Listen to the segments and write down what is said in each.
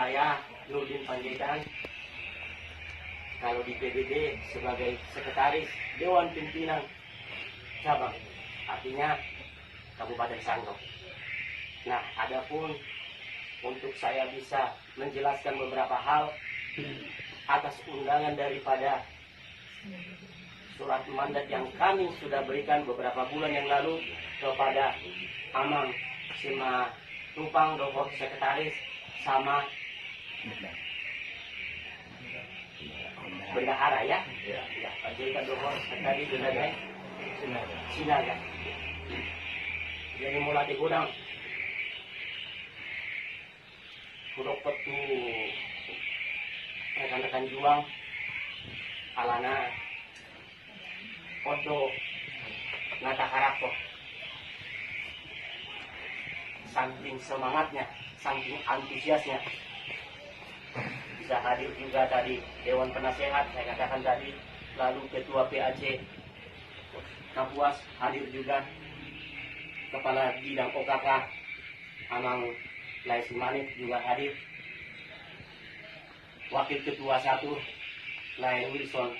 saya Nurdin Panjaitan, kalau di PBB sebagai sekretaris Dewan Pimpinan Cabang, artinya Kabupaten Sanggau. Nah, adapun untuk saya bisa menjelaskan beberapa hal atas undangan daripada surat mandat yang kami sudah berikan beberapa bulan yang lalu kepada Amang Sima Tupang Dohot Sekretaris sama Bendahara ya, Pak Jika Dohot Sekretaris Bendahara Sinaga. Jadi mulai di gudang kudok petu rekan-rekan juang alana odo nata harap saking semangatnya, saking antusiasnya bisa hadir juga tadi Dewan Penasehat saya katakan tadi, lalu Ketua PAC Kapuas hadir juga, Kepala Bidang OKK Amang Laisi Manik juga hadir, Wakil Ketua 1 Lai Wilson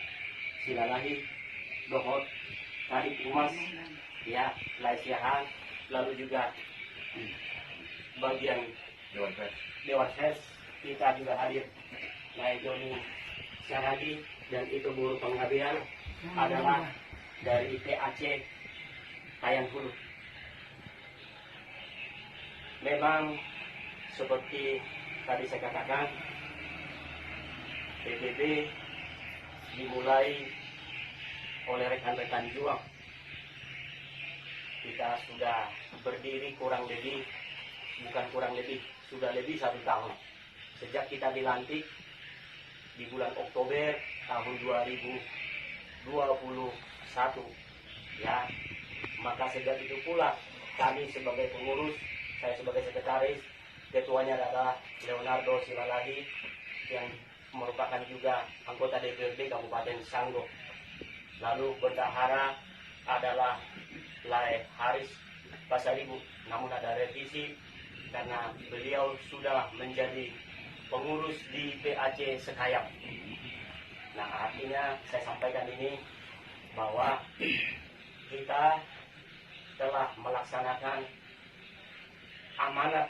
Silalahi Dohot Kadip Humas ya Lai Siahan, lalu juga bagian Dewan Pers kita juga hadir Lai Joni Syaragi, dan itu guru pengabdian adalah dari PAC Kayan Hulu. Memang seperti tadi saya katakan, PBB dimulai oleh rekan-rekan juang. Kita sudah berdiri sudah lebih 1 tahun sejak kita dilantik di bulan Oktober tahun 2021 ya. Maka sejak itu pula kami sebagai pengurus, saya sebagai sekretaris, ketuanya adalah Leonardo Silalahi yang merupakan juga anggota DPRD Kabupaten Sanggau. Lalu bendahara adalah Lai Haris Pasaribu, namun ada revisi karena beliau sudah menjadi pengurus di PAC Sekayap. Nah, artinya saya sampaikan ini bahwa kita telah melaksanakan amanat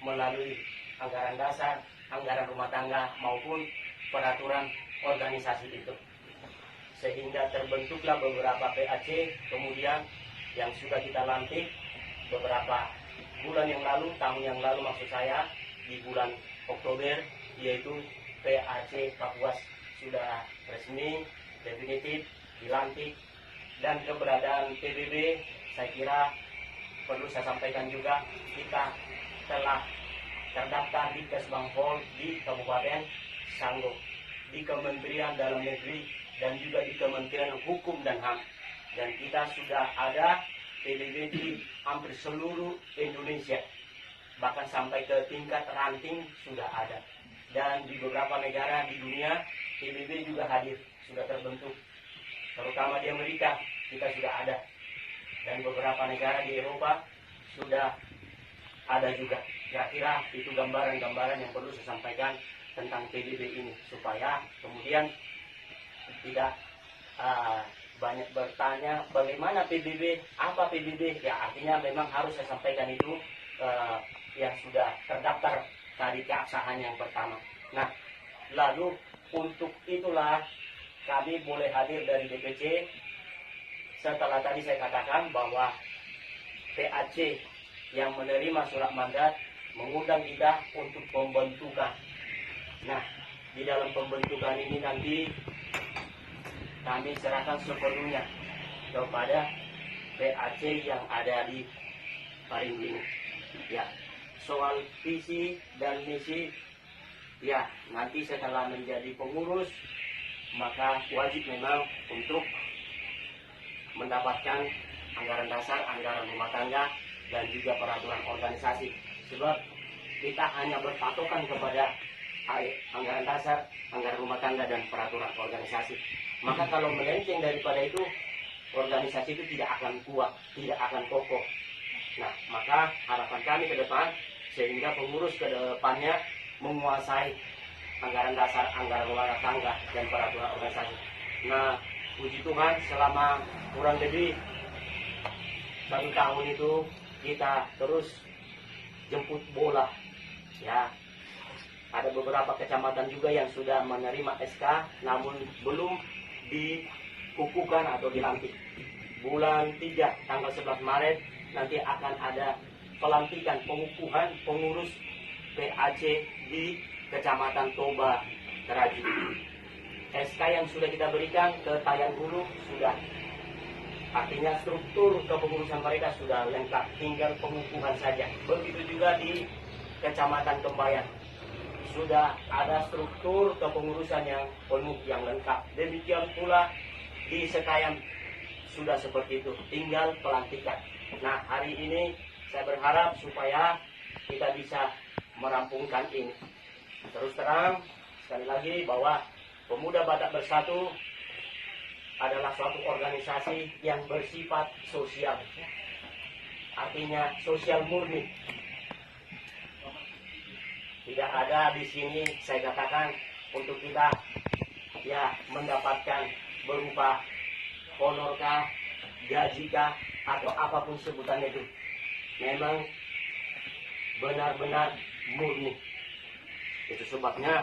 melalui anggaran dasar, anggaran rumah tangga maupun peraturan organisasi itu, sehingga terbentuklah beberapa PAC kemudian yang sudah kita lantik beberapa bulan yang lalu, tahun yang lalu maksud saya, di bulan Oktober, yaitu PAC Kapuas sudah resmi definitif dilantik. Dan keberadaan PBB saya kira perlu saya sampaikan juga, kita telah terdaftar di Kesbangpol di Kabupaten Sanggau, di Kementerian Dalam Negeri, dan juga di Kementerian Hukum dan HAM. Dan kita sudah ada PBB di hampir seluruh Indonesia, bahkan sampai ke tingkat ranting sudah ada. Dan di beberapa negara di dunia PBB juga hadir, sudah terbentuk, terutama di Amerika kita sudah ada, dan beberapa negara di Eropa sudah ada juga. Kira-kira itu gambaran-gambaran yang perlu saya sampaikan tentang PBB ini, supaya kemudian tidak banyak bertanya bagaimana PBB, apa PBB, ya artinya memang harus saya sampaikan itu yang sudah terdaftar dari keabsahan yang pertama. Nah, lalu untuk itulah kami boleh hadir dari DPC setelah tadi saya katakan bahwa PAC yang menerima surat mandat mengundang kita untuk pembentukan. Nah, di dalam pembentukan ini nanti kami serahkan sepenuhnya kepada PAC yang ada di Parinding. Ya, soal visi dan misi, ya nanti setelah menjadi pengurus maka wajib memang untuk mendapatkan anggaran dasar, anggaran rumah tangga, dan juga peraturan organisasi. Sebab kita hanya berpatokan kepada anggaran dasar, anggaran rumah tangga, dan peraturan organisasi. Maka kalau melenceng daripada itu, organisasi itu tidak akan kuat, tidak akan kokoh. Nah, maka harapan kami ke depan, sehingga pengurus ke depannya menguasai anggaran dasar, anggaran rumah tangga, dan peraturan organisasi. Nah, puji Tuhan selama kurang lebih 1 tahun itu kita terus jemput bola. Ya, ada beberapa kecamatan juga yang sudah menerima SK, namun belum dikukuhkan atau dilantik. Bulan 3 tanggal 11 Maret nanti akan ada pelantikan pengukuhan pengurus PAC di Kecamatan Toba Keraji. SK yang sudah kita berikan ke Tayan Hulu sudah, artinya struktur kepengurusan mereka sudah lengkap, tinggal pengukuhan saja. Begitu juga di Kecamatan Kembayan sudah ada struktur kepengurusan yang penuh, yang lengkap. Demikian pula di Sekayan sudah seperti itu, tinggal pelantikan. Nah, hari ini saya berharap supaya kita bisa merampungkan ini. Terus terang sekali lagi bahwa Pemuda Batak Bersatu adalah suatu organisasi yang bersifat sosial, artinya sosial murni. Tidak ada di sini saya katakan untuk kita ya mendapatkan berupa honorkah, gajikah, atau apapun sebutannya itu. Memang benar-benar murni. Itu sebabnya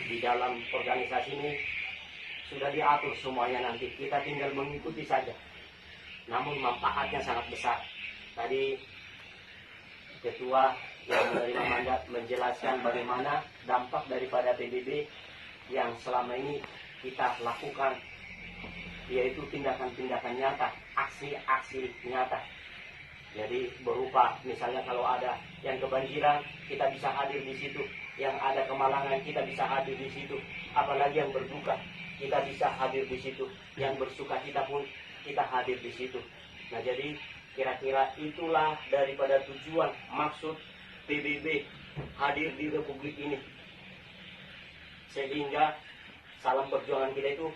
di dalam organisasi ini sudah diatur semuanya, nanti kita tinggal mengikuti saja. Namun manfaatnya sangat besar. Tadi ketua yang menerima mandat menjelaskan bagaimana dampak daripada PBB yang selama ini kita lakukan, yaitu tindakan-tindakan nyata, aksi-aksi nyata. Jadi berupa misalnya kalau ada yang kebanjiran, kita bisa hadir di situ. Yang ada kemalangan, kita bisa hadir di situ. Apalagi yang berduka, kita bisa hadir di situ. Yang bersuka kita pun kita hadir di situ. Nah, jadi kira-kira itulah daripada tujuan maksud PBB hadir di Republik ini. Sehingga salam perjuangan kita itu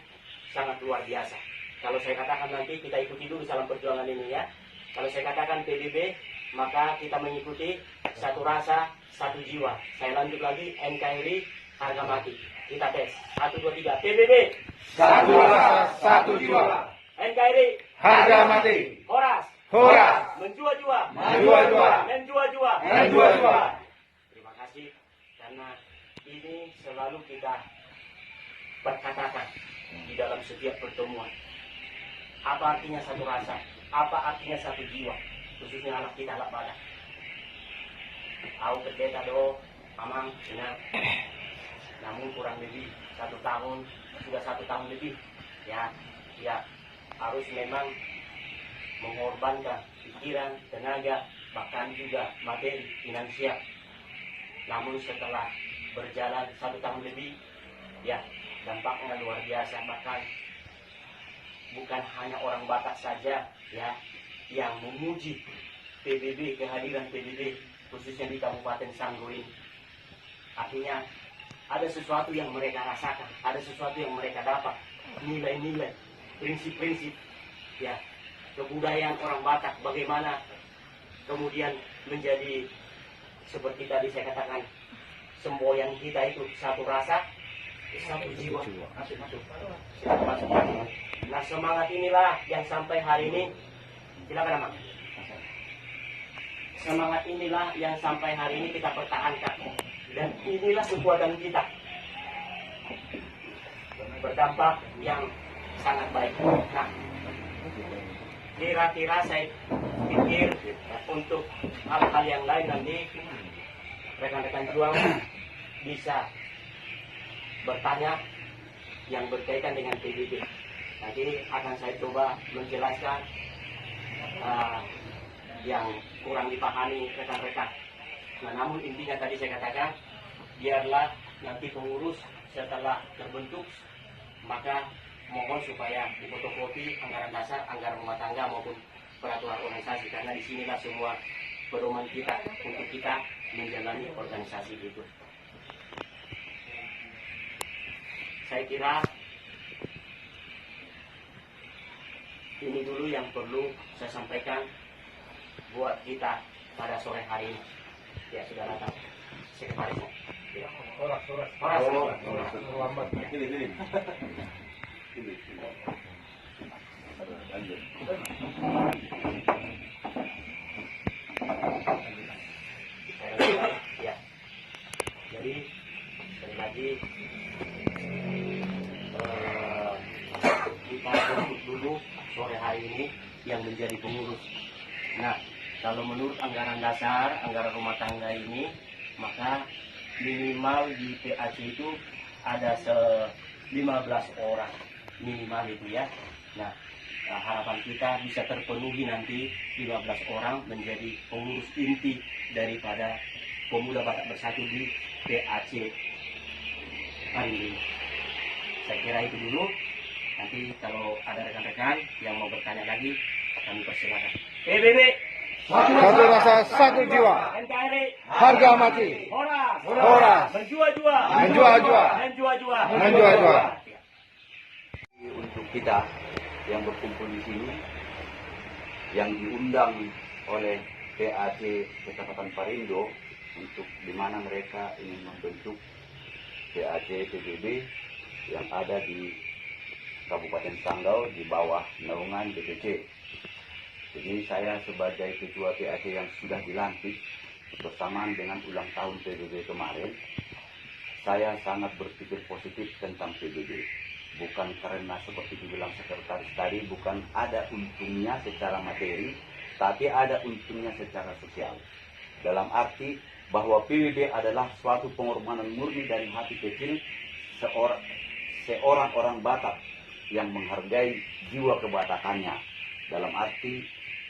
sangat luar biasa. Kalau saya katakan nanti kita ikuti dulu salam perjuangan ini ya. Kalau saya katakan PBB, maka kita mengikuti satu rasa, satu jiwa. Saya lanjut lagi, NKRI, harga mati. Kita tes. 1, 2, 3. PBB. Satu rasa, satu jiwa. NKRI. Harga mati. Horas. Horas. Menjua-jua. Menjua-jua. Menjua-jua. Menjua-jua. Terima kasih. Karena ini selalu kita perkatakan di dalam setiap pertemuan. Apa artinya satu rasa? Apa artinya satu jiwa? Khususnya anak kita, anak badak. Aku kerja do, amang, benar. Namun kurang lebih 1 tahun, sudah 1 tahun lebih. Ya, harus memang mengorbankan pikiran, tenaga, bahkan juga materi, finansial. Namun setelah berjalan 1 tahun lebih, ya dampaknya luar biasa. Bahkan bukan hanya orang Batak saja ya yang memuji PBB, kehadiran PBB khususnya di Kabupaten Sanggau ini. Artinya ada sesuatu yang mereka rasakan, ada sesuatu yang mereka dapat, nilai-nilai, prinsip-prinsip ya kebudayaan orang Batak, bagaimana kemudian menjadi seperti tadi saya katakan, semboyan kita itu satu rasa, satu jiwa. Masuk. Nah, semangat inilah yang sampai hari ini, silakan Mas. Semangat inilah yang sampai hari ini kita pertahankan, dan inilah kekuatan kita, berdampak yang sangat baik. Nah, kira-kira saya pikir untuk hal-hal yang lain nanti rekan-rekan juang bisa bertanya yang berkaitan dengan PBB. Nanti akan saya coba menjelaskan yang kurang dipahami rekan-rekan. Nah, namun intinya tadi saya katakan, biarlah nanti pengurus setelah terbentuk, maka mohon supaya difotokopi anggaran dasar, anggaran rumah tangga maupun peraturan organisasi, karena disinilah semua pedoman kita untuk kita menjalani organisasi itu. Saya kira ini dulu yang perlu saya sampaikan buat kita pada sore hari ini. Ya, sudah datang. sekretarisnya. Ya. Horas. Horas. Ya. Jadi sekali lagi kita bentuk dulu sore hari ini yang menjadi pengurus. Nah, kalau menurut anggaran dasar, anggaran rumah tangga ini, maka minimal di PAC itu ada 15 orang minimal itu ya. Nah, harapan kita bisa terpenuhi nanti 15 orang menjadi pengurus inti daripada Pemuda Batak Bersatu di PAC Parindo. Saya kira itu dulu. Nanti kalau ada rekan-rekan yang mau bertanya lagi, kami persilakan. PBB. Satu rasa, satu jiwa. NKRI. Harga mati. Horas. Menjua-jua. Untuk kita yang berkumpul di sini, yang diundang oleh PAC Kecamatan Parindo, untuk di mana mereka ingin membentuk PAC PBB yang ada di Kabupaten Sanggau di bawah naungan DPC. Jadi saya sebagai ketua PAC yang sudah dilantik bersamaan dengan ulang tahun PBB kemarin, saya sangat berpikir positif tentang PBB. Bukan karena seperti dibilang sekretaris tadi, bukan ada untungnya secara materi, tapi ada untungnya secara sosial. Dalam arti bahwa PBB adalah suatu pengorbanan murni dari hati kecil seorang orang Batak yang menghargai jiwa kebatakannya. Dalam arti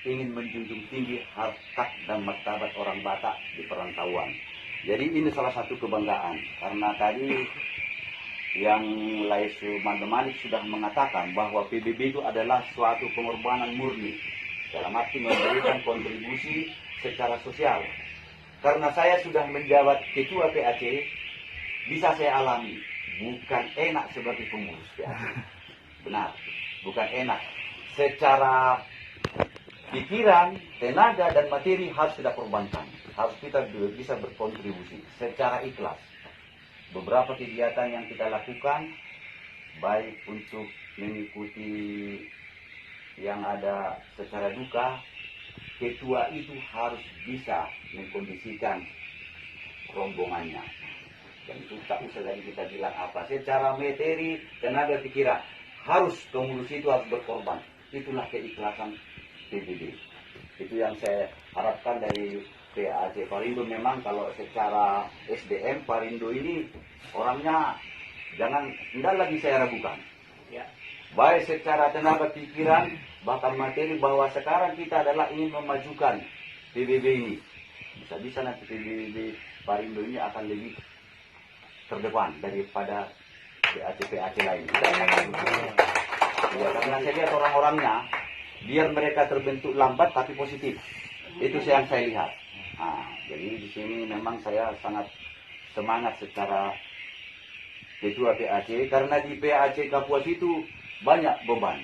ingin menjunjung tinggi harkat dan martabat orang Batak di perantauan. Jadi ini salah satu kebanggaan, karena tadi yang Laisu Mandemanik sudah mengatakan bahwa PBB itu adalah suatu pengorbanan murni, dalam arti memberikan kontribusi secara sosial. Karena saya sudah menjabat ketua PAC, bisa saya alami, bukan enak sebagai pengurus PAC. Benar, bukan enak. Secara pikiran, tenaga, dan materi harus kita korbankan. Harus kita bisa berkontribusi secara ikhlas. Beberapa kegiatan yang kita lakukan, baik untuk mengikuti yang ada secara duka, ketua itu harus bisa mengkondisikan rombongannya. Dan itu tak usah lagi kita bilang apa. Secara materi, tenaga, pikiran, harus pengurus itu harus berkorban. Itulah keikhlasan PBB. Itu yang saya harapkan dari PAC Parindo. Memang kalau secara SDM Parindo ini orangnya tidak lagi saya ragukan. Ya. Baik secara tenaga pikiran, bahkan materi, bahwa sekarang kita adalah ingin memajukan PBB ini. Bisa-bisa nanti PBB Parindo ini akan lebih terdepan daripada PAC lain. Ya, karena saya lihat orang-orangnya, biar mereka terbentuk lambat tapi positif. Itu yang saya lihat. Nah, jadi di sini memang saya sangat semangat secara ketua PAC, karena di PAC Kapuas itu banyak beban.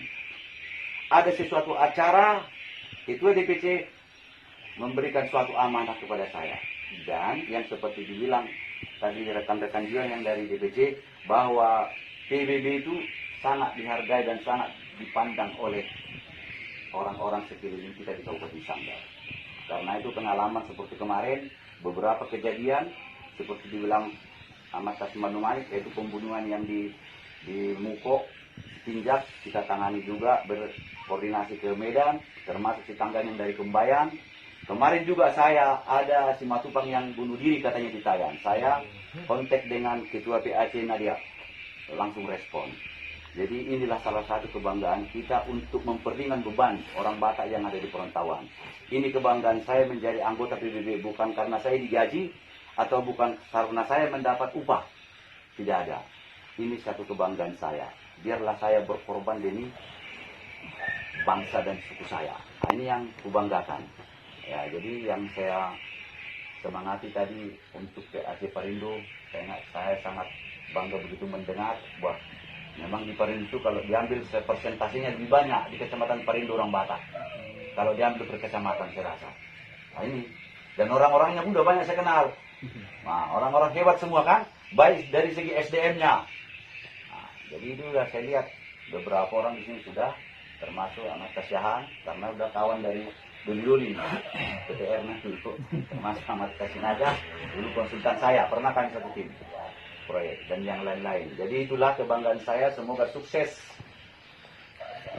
Ada sesuatu acara, ketua DPC memberikan suatu amanah kepada saya. Dan yang seperti dibilang tadi rekan-rekan juga yang dari DPC, bahwa PBB itu sangat dihargai dan sangat dipandang oleh orang-orang sekeliling kita di Kabupaten Sanggau. Karena itu pengalaman seperti kemarin, beberapa kejadian seperti dibilang Ahmad Mandemanik, yaitu pembunuhan yang di Muko, Tinjak, kita tangani juga, berkoordinasi ke Medan, termasuk si tangga yang dari Kembayan. Kemarin juga saya ada si Matupang yang bunuh diri katanya di Tayan. Saya kontak dengan ketua PAC Nadia, langsung respon. Jadi inilah salah satu kebanggaan kita untuk memperingan beban orang Batak yang ada di perantauan. Ini kebanggaan saya menjadi anggota PBB, bukan karena saya digaji atau bukan karena saya mendapat upah. Tidak ada. Ini satu kebanggaan saya. Biarlah saya berkorban demi bangsa dan suku saya. Nah, ini yang kubanggakan. Ya, jadi yang saya semangati tadi untuk PAC Parindo, saya sangat bangga begitu mendengar bahwa memang di Parindo itu kalau diambil persentasenya lebih banyak di Kecamatan Parindo orang Batak. Kalau diambil per kecamatan saya rasa. Nah ini. Dan orang-orangnya pun udah banyak saya kenal. Nah, orang-orang hebat semua kan, baik dari segi SDM-nya. Nah, jadi itu udah saya lihat beberapa orang di sini sudah termasuk anak Kasyahan karena udah kawan dari dulu nih PTR nanti itu termasuk anak Kasinaga dulu konsultan saya, pernah kami satu tim proyek dan yang lain-lain. Jadi itulah kebanggaan saya, semoga sukses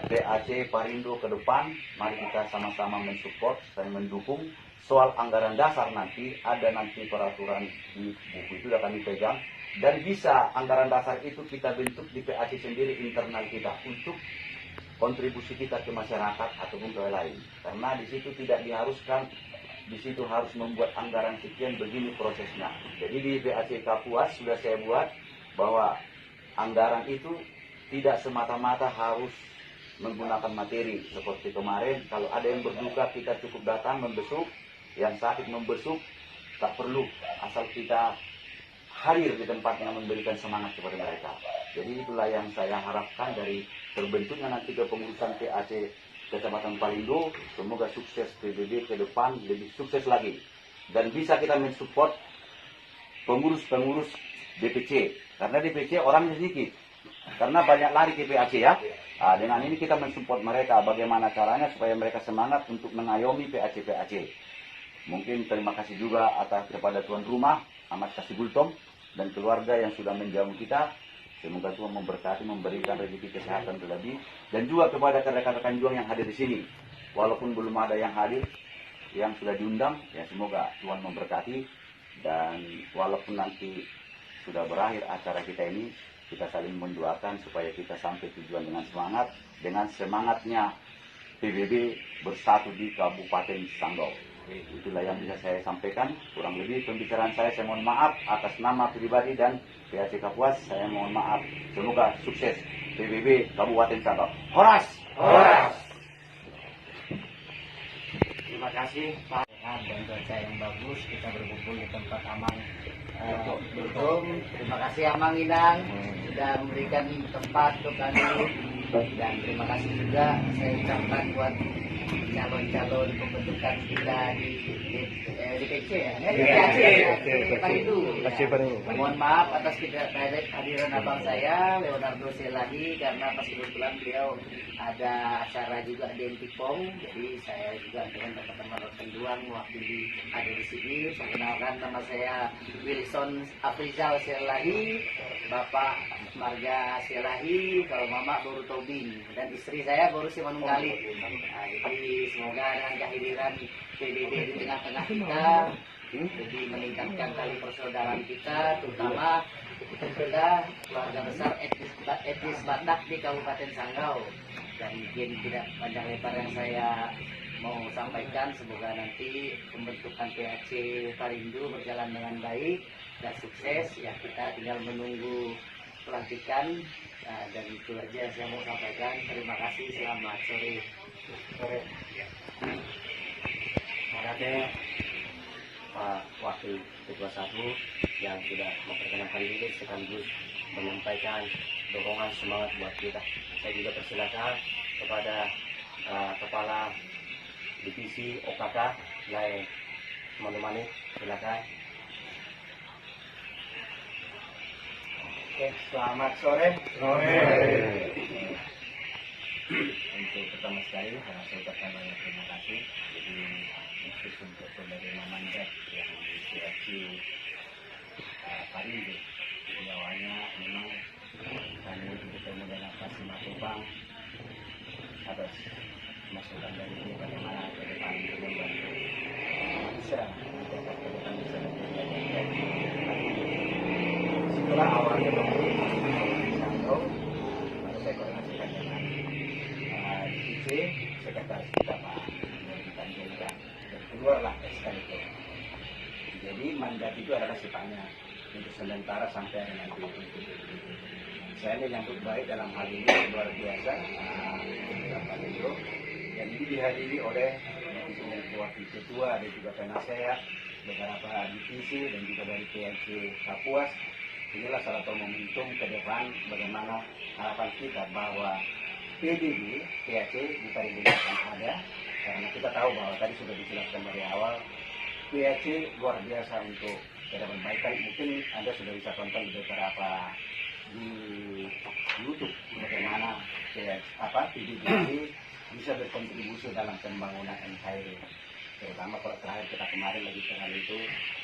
PAC Parindo ke depan. Mari kita sama-sama mensupport dan mendukung. Soal anggaran dasar nanti ada nanti peraturan di buku itu sudah kami pegang, dan bisa anggaran dasar itu kita bentuk di PAC sendiri internal kita untuk kontribusi kita ke masyarakat ataupun ke lain. Karena di situ tidak diharuskan, di situ harus membuat anggaran sekian begini prosesnya. Jadi di PAC Kapuas sudah saya buat bahwa anggaran itu tidak semata-mata harus menggunakan materi. Seperti kemarin kalau ada yang berduka kita cukup datang membesuk, yang sakit membesuk, tak perlu, asal kita hadir di tempatnya memberikan semangat kepada mereka. Jadi itulah yang saya harapkan dari terbentuknya nanti kepengurusan PAC Kecamatan Parindo. Semoga sukses PBB ke depan lebih sukses lagi, dan bisa kita mensupport pengurus-pengurus DPC, karena DPC orangnya sedikit, karena banyak lari ke PAC ya. Nah, dengan ini kita mensupport mereka, bagaimana caranya supaya mereka semangat untuk mengayomi PAC-PAC. Mungkin terima kasih juga atas kepada tuan rumah Ahmad Kasih Gultom dan keluarga yang sudah menjamu kita. Semoga Tuhan memberkati, memberikan rezeki kesehatan terlebih, dan juga kepada rekan-rekan juang yang hadir di sini. Walaupun belum ada yang hadir, yang sudah diundang, ya semoga Tuhan memberkati. Dan walaupun nanti sudah berakhir acara kita ini, kita saling mendoakan supaya kita sampai tujuan dengan semangatnya PBB bersatu di Kabupaten Sanggau. Itulah yang bisa saya sampaikan. Kurang lebih pembicaraan saya mohon maaf atas nama pribadi dan PAC Kapuas. Saya mohon maaf. Semoga sukses PBB Kabupaten Sanggau. Horas! Horas! Terima kasih Pak. Dan cuaca yang bagus, kita berkumpul di tempat Amang Gultom. Terima kasih Amang Inang sudah memberikan tempat untuk kami, dan terima kasih juga saya ucapkan buat calon-calon pembentukan kita di DPC ya, DPC Parindo. Mohon maaf atas kehadiran abang saya Leonardo Selahi, karena pas kebetulan beliau ada acara juga di Antipong, jadi saya juga dengan teman-teman rekan juang mewakili ada di sini. Perkenalkan, nama saya Wilson Afrizal Selahi, Bapak Marga Selahi, kalau Mama Boru Tobing, dan istri saya Boru Simanunggali. Nah, jadi semoga dengan kehadiran PBB di tengah-tengah kita jadi meningkatkan tali persaudaraan kita, terutama kita keluarga besar etnis Batak di Kabupaten Sanggau. Dan mungkin tidak panjang lebar yang saya mau sampaikan, semoga nanti pembentukan PAC Parindo berjalan dengan baik dan sukses. Ya, kita tinggal menunggu pelantikan. Nah, dan itu aja yang saya mau sampaikan. Terima kasih, selamat sore. Terima kasih Pak Wakil Ketua 1 yang sudah memperkenalkan diri sekaligus menyampaikan dorongan semangat buat kita. Saya juga persilakan kepada Kepala Divisi OKK Lai Manumani, silakan. Oke, selamat sore. Untuk pertama sekali saya ucapkan banyak terima kasih. Jadi khusus untuk penerima mandat yang PAC Parindo. Jadi awalnya memang kami bertemu dengan Pak Simatupang atas masukan dari ini bagaimana ke depan untuk membantu bisa menjaga ke depan bisa lebih. Setelah awalnya di Sanggau, baru saya koordinasikan dengan DPC, sekretaris kita Pak Tanjung, dan keluarlah SK itu. Jadi mandat itu adalah sifatnya untuk sementara sampai dengan saya menyambut baik dalam hal ini luar biasa Pak Leo, dan ini dihadiri oleh wakil ketua dan juga penasehat beberapa divisi dan juga dari PAC Kapuas. Inilah salah satu momentum ke depan bagaimana harapan kita bahwa PBB PAC di Parindo akan ada, karena kita tahu bahwa tadi sudah dijelaskan dari awal PAC luar biasa untuk ada perbaikan. Mungkin Anda sudah bisa tonton di beberapa di YouTube bagaimana PBB bisa berkontribusi dalam pembangunan NKRI. Terutama kalau terakhir kita kemarin lagi kenal itu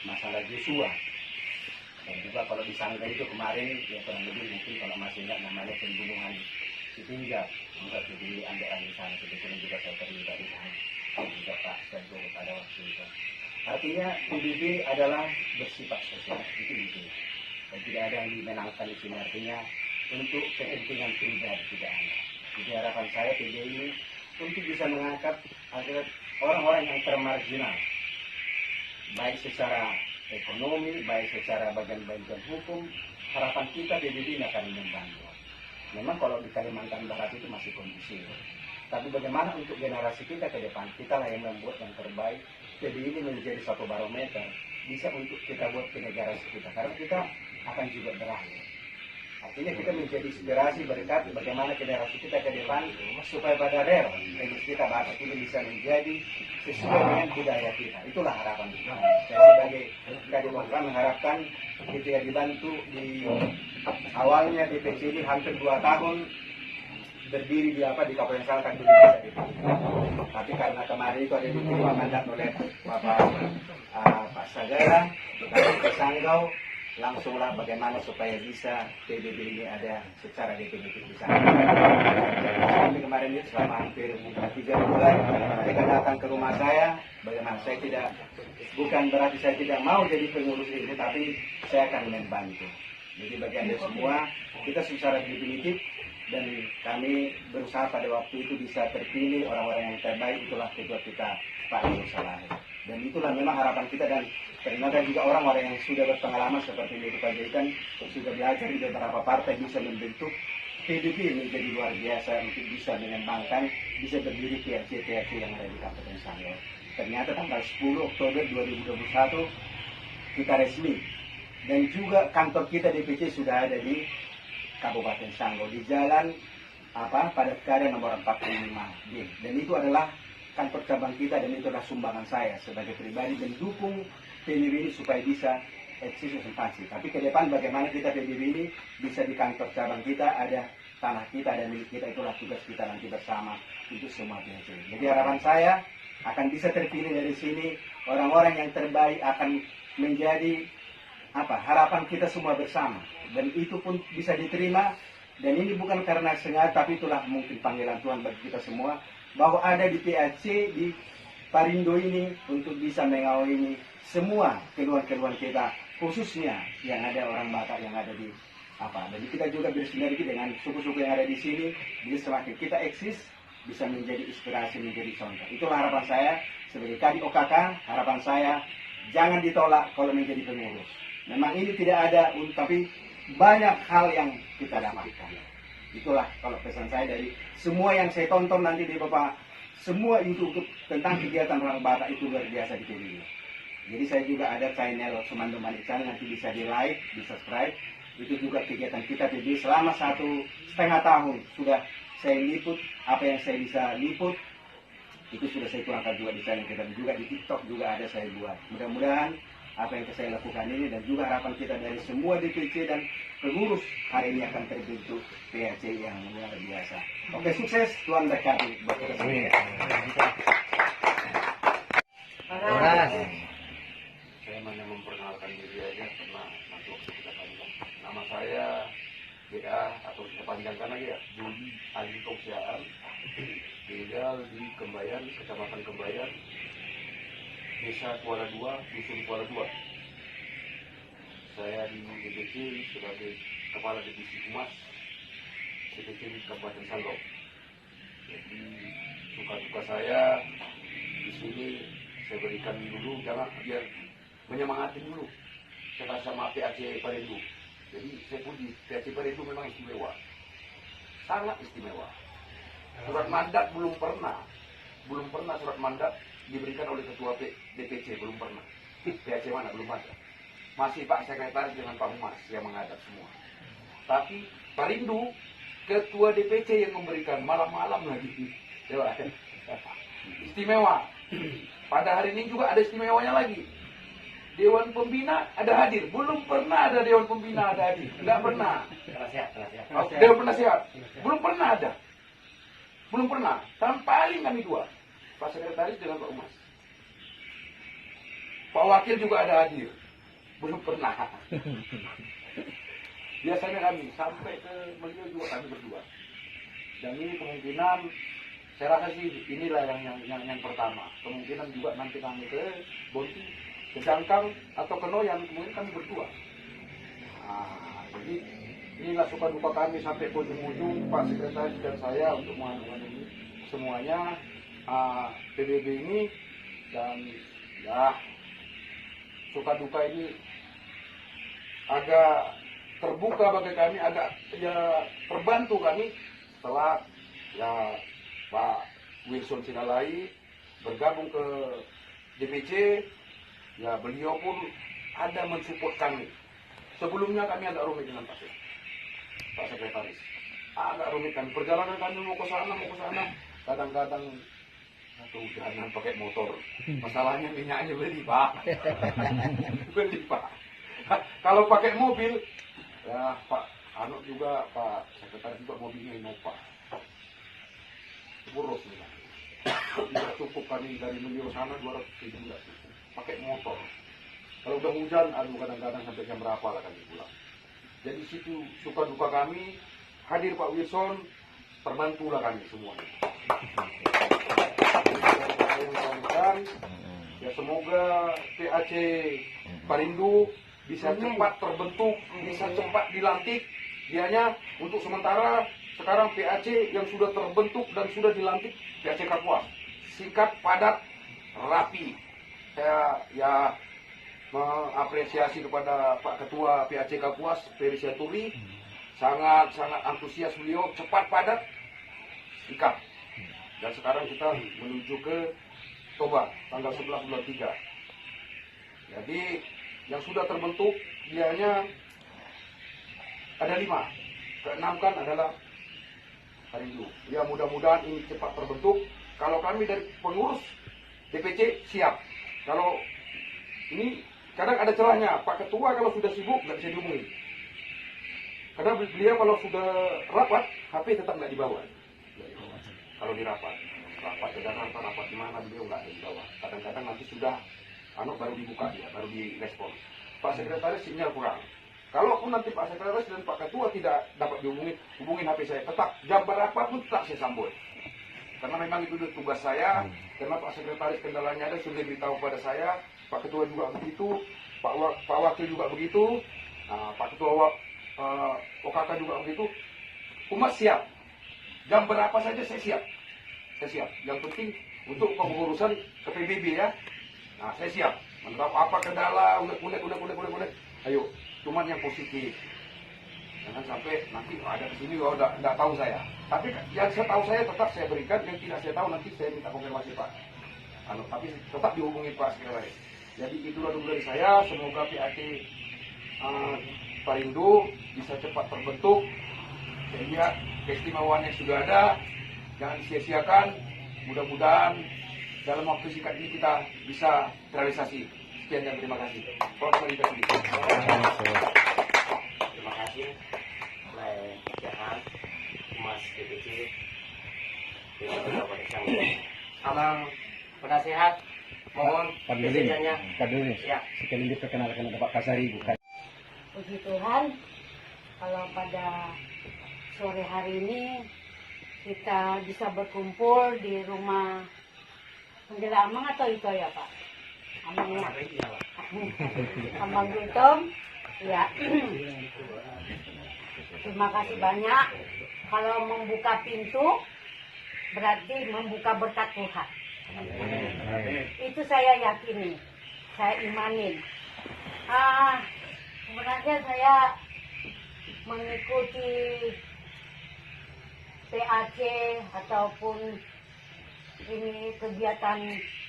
masalah Joshua. Dan juga kalau di Sangga itu kemarin ya kurang lebih mungkin kalau masih ingat namanya pembunuhan Sitinjak juga di Anda di sana, kebetulan juga saya terlibat di sana juga Pak Sedjo pada waktu itu. Artinya PBB adalah bersifat sosial, itu intinya. Dan tidak ada yang dimenangkan di sini, artinya untuk kepentingan pribadi tidak ada. Jadi harapan saya PBB ini untuk bisa mengangkat agar orang-orang yang termarginal, baik secara ekonomi, baik secara bagian-bagian hukum, harapan kita PBB ini akan membantu. Memang kalau di Kalimantan Barat itu masih kondusif. Tapi bagaimana untuk generasi kita ke depan, kita lah yang membuat yang terbaik. Jadi ini menjadi satu barometer, bisa untuk kita buat ke negara kita. Karena kita akan juga berakhir. Artinya kita menjadi inspirasi berkat bagaimana generasi kita ke depan, supaya pada rel kita bahasa ini bisa menjadi sesuai dengan budaya kita. Itulah harapan kita. Saya sebagai Kadipokran mengharapkan kita dibantu di awalnya DPC ini hampir 2 tahun berdiri di Kabupaten Sangkan itu bisa dipilih. Tapi karena kemarin itu ada diterima mandat oleh Pak Sagara, lalu ke Sanggau, langsunglah bagaimana supaya bisa PBB ini ada secara definitif di sana. Jadi kemarin itu selama hampir 3 bulan mereka datang ke rumah saya, bagaimana saya tidak, bukan berarti saya tidak mau jadi pengurus ini, tapi saya akan membantu. Jadi bagi Anda semua, kita secara definitif dan kami berusaha pada waktu itu bisa terpilih orang-orang yang terbaik, itulah ketua kita Pak Nur Salahi. Dan itulah memang harapan kita, dan ternyata juga orang-orang yang sudah berpengalaman seperti itu Pak Jaitan sudah belajar di beberapa partai bisa membentuk PBB menjadi luar biasa untuk bisa mengembangkan, bisa berdiri PRC yang ada di Kabupaten Sanggau. Ternyata tanggal 10 Oktober 2021 kita resmi, dan juga kantor kita DPC sudah ada di Kabupaten Sanggau di Jalan Padat Karya nomor 45B. Dan itu adalah kantor cabang kita, dan itu adalah sumbangan saya sebagai pribadi mendukung PBB ini supaya bisa eksis ekspansi. Tapi ke depan bagaimana kita PBB ini bisa di kantor cabang kita ada tanah kita dan milik kita, itulah tugas kita nanti bersama untuk semua pihak. Jadi harapan saya akan bisa terpilih dari sini orang-orang yang terbaik, akan menjadi harapan kita semua bersama, dan itu pun bisa diterima. Dan ini bukan karena sengaja, tapi itulah mungkin panggilan Tuhan bagi kita semua, bahwa ada di PAC di Parindo ini untuk bisa mengawini semua keluhan-keluhan kita, khususnya yang ada orang Batak yang ada di Jadi kita juga bersinergi dengan suku-suku yang ada di sini, jadi semakin kita eksis bisa menjadi inspirasi, menjadi contoh. Itulah harapan saya sebagai Kadip OKK. Harapan saya jangan ditolak kalau menjadi pengurus. Memang ini tidak ada, tapi banyak hal yang kita dapatkan. Itulah kalau pesan saya dari semua yang saya tonton nanti di Bapak, semua YouTube tentang kegiatan orang Batak itu luar biasa di PBB. Jadi saya juga ada channel Sumando Manik Channel, nanti bisa di like, di subscribe. Itu juga kegiatan kita PBB selama 1,5 tahun sudah saya liput, apa yang saya bisa liput itu sudah saya tuangkan juga di channel kita, juga di TikTok juga ada saya buat. Mudah-mudahan apa yang saya lakukan ini, dan juga harapan kita dari semua DPC dan pengurus hari ini akan terbentuk PAC yang luar biasa. Oke, sukses, Tuhan berkati buat kita semua. Saya hanya memperkenalkan diri aja karena masuk kita panjang. Nama saya BA atau kita panjangkan aja ya, Budi Ali Koksiaan, tinggal di Kembayan, Kecamatan Kembayan, Desa Kuala Dua, Dusun Kuala Dua. Saya di DPC sebagai Kepala Divisi Humas DPC di Kabupaten Sanggau. Jadi suka-suka saya di sini saya berikan dulu, jangan biar menyemangati dulu. Saya sama PAC Parindo. Jadi saya pun di PAC Parindo memang istimewa, sangat istimewa. Surat mandat belum pernah surat mandat diberikan oleh ketua DPC, belum pernah. PAC mana belum ada. Masih Pak Sekretaris dengan Pak Humas yang menghadap semua. Tapi Parindo ketua DPC yang memberikan malam-malam lagi. Coba. Istimewa. Pada hari ini juga ada istimewanya lagi. Dewan Pembina ada hadir. Belum pernah ada Dewan Pembina ada hadir. Tidak pernah. Penasehat. Dewan Penasehat. Belum pernah ada. Belum pernah. Paling kami dua. Pak Sekretaris dengan Pak Umas. Pak Wakil juga ada hadir. Belum pernah. Biasanya kami sampai ke beliau juga kami berdua. Dan ini kemungkinan saya rasa sih inilah yang pertama. Kemungkinan juga nanti kami ke Bonti, ke Jangkang atau ke Noyan, kemudian kami berdua. Nah, jadi inilah suka duka kami sampai ke ujung-ujung Pak Sekretaris dan saya untuk menganukan ini semuanya PBB ini. Dan ya suka duka ini agak terbuka bagi kami, agak ya terbantu kami setelah ya Pak Wilson Sinalai bergabung ke DPC. Ya beliau pun ada mensupport kami. Sebelumnya kami agak rumit dengan Pak Sekretaris. Agak rumit kami. Perjalanan kami mau ke sana. Kadang-kadang kehujanan pakai motor. Masalahnya minyaknya beli Pak. Beli Pak. Kalau pakai mobil, ya Pak Anok juga, Pak Sekretaris juga mobilnya Innova. Boros nih. Tidak cukup kami dari beliau sana 200 ribu tidak cukup. Pakai motor. Kalau udah hujan, kadang-kadang sampai jam berapa lah kami pulang. Jadi situ suka duka kami. Hadir Pak Wilson, terbantulah kami semuanya. Ya semoga PAC Perindu bisa cepat terbentuk, bisa cepat dilantik. Dianya untuk sementara sekarang PAC yang sudah terbentuk dan sudah dilantik PAC Kapuas. Singkat, padat, rapi. Saya ya mengapresiasi kepada Pak Ketua PAC Kapuas, Ferry Syaturi. Sangat antusias beliau, cepat, padat, singkat. Dan sekarang kita menuju ke Toba, tanggal 11 bulan 3. Jadi yang sudah terbentuk dianya ada 5. Keenam kan adalah Perindu. Ya mudah-mudahan ini cepat terbentuk. Kalau kami dari pengurus DPC siap. Kalau ini kadang ada celahnya. Pak Ketua kalau sudah sibuk nggak bisa dihubungi. Karena beliau kalau sudah rapat, HP tetap nggak dibawa. Kalau di rapat ke Jakarta, rapat di mana beliau nggak ada di bawah. Kadang-kadang nanti sudah baru dibuka dia, baru direspon. Pak Sekretaris sinyal kurang. Kalaupun nanti Pak Sekretaris dan Pak Ketua tidak dapat dihubungi, hubungin HP saya. Tetap jam berapa pun tetap saya sambut. Karena memang itu tugas saya. Karena Pak Sekretaris kendalanya ada sudah diberitahu pada saya. Pak Ketua juga begitu. Pak Wakil juga begitu. Pak Ketua OKK juga begitu. Umat siap. Jam berapa saja saya siap. Saya siap. Yang penting untuk pengurusan ke PBB ya. Nah, saya siap. Menurut apa kendala, unek. Ayo, cuman yang positif. Jangan sampai nanti ada kesini tidak tahu saya. Tapi yang saya tahu saya tetap saya berikan, yang tidak saya tahu nanti saya minta konfirmasi Pak. Tapi tetap dihubungi Pak Sekretaris. Jadi itulah dulu dari saya. Semoga PAC Perindu bisa cepat terbentuk. Sehingga keistimewaan yang sudah ada jangan sia-siakan. Mudah-mudahan dalam waktu singkat ini kita bisa realisasi. Sekian dan terima kasih. Terima kasih Jahan Mas DPC Abang Penasehat, mohon kesejahteraannya. Ya. Sekali diperkenalkan ada Pak Kasari bukan. Puji Tuhan, kalau pada sore hari ini kita bisa berkumpul di rumah Penjela Amang atau itu ya Pak? Amangnya. Amang Gultom. Ya. Terima kasih banyak. Kalau membuka pintu berarti membuka berkat Tuhan. Itu saya yakini, saya imanin. Sebenarnya saya mengikuti PAC ataupun ini kegiatan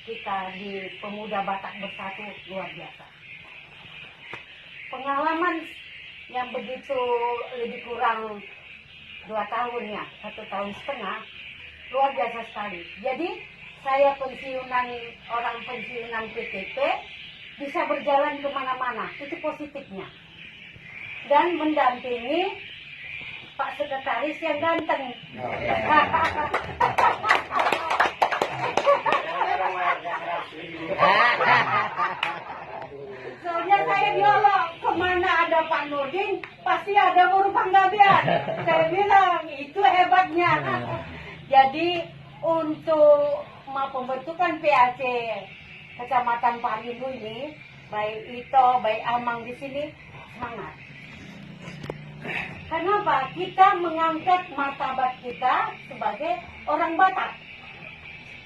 kita di Pemuda Batak Bersatu luar biasa. Pengalaman yang begitu lebih kurang 2 tahun ya, 1,5 tahun, luar biasa sekali. Jadi saya orang pensiunan PTP bisa berjalan kemana-mana, itu positifnya. Dan mendampingi Pak Sekretaris yang ganteng. Soalnya saya bilang, kemana ada Pak Nurdin, pasti ada Guru Panggabean. Saya bilang, itu hebatnya. Jadi, untuk pembentukan PAC Kecamatan Parindu ini, baik Ito, baik Amang di sini, semangat. Kenapa? Kita mengangkat martabat kita sebagai orang Batak.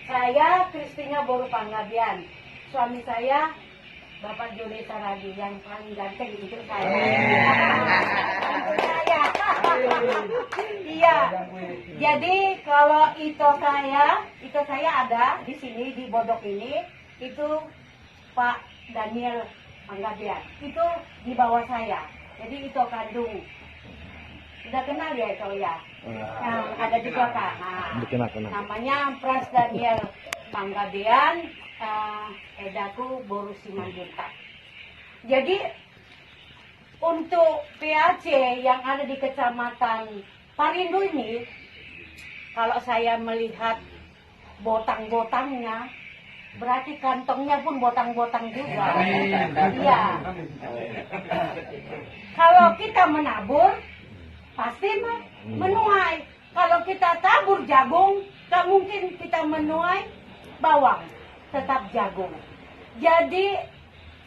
Saya Kristina Boru Panggabean. Suami saya Bapak Joni Saradi yang paling ganteng itu saya. Iya. Jadi kalau itu saya ada di sini di Bodok ini, itu Pak Daniel Panggabean. Itu di bawah saya. Jadi itu kandung. Sudah kenal ya itu ya? Nah, ada juga Kak. Nah, namanya Pras Daniel Panggabean, Edaku Boru Simanjuntak. Jadi untuk PAC yang ada di Kecamatan Parindu ini, kalau saya melihat botang-botangnya, berarti kantongnya pun botang-botang juga. Iya. Kalau kita menabur, pasti menuai. Kalau kita tabur jagung, tak mungkin kita menuai bawang, tetap jagung. Jadi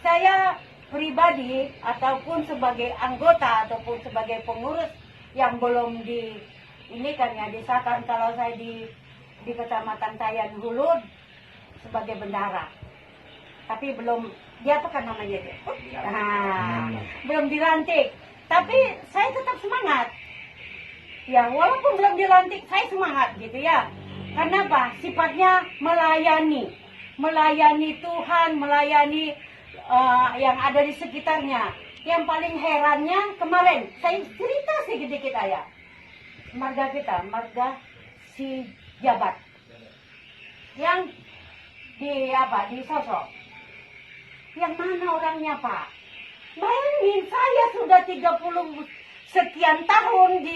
saya pribadi ataupun sebagai anggota ataupun sebagai pengurus yang belum ini kan ya disahkan, kalau saya di Kecamatan Tayan Hulu sebagai bendara, tapi belum dia apa kan namanya dia? Belum dilantik, tapi saya tetap semangat. Ya walaupun belum dilantik saya semangat gitu ya. Karena apa? Sifatnya melayani Tuhan, melayani yang ada di sekitarnya. Yang paling herannya kemarin saya cerita sedikit ya. Marga kita, marga si Jabat yang di Sosok. Yang mana orangnya Pak? Bayangin, saya sudah 30 sekian tahun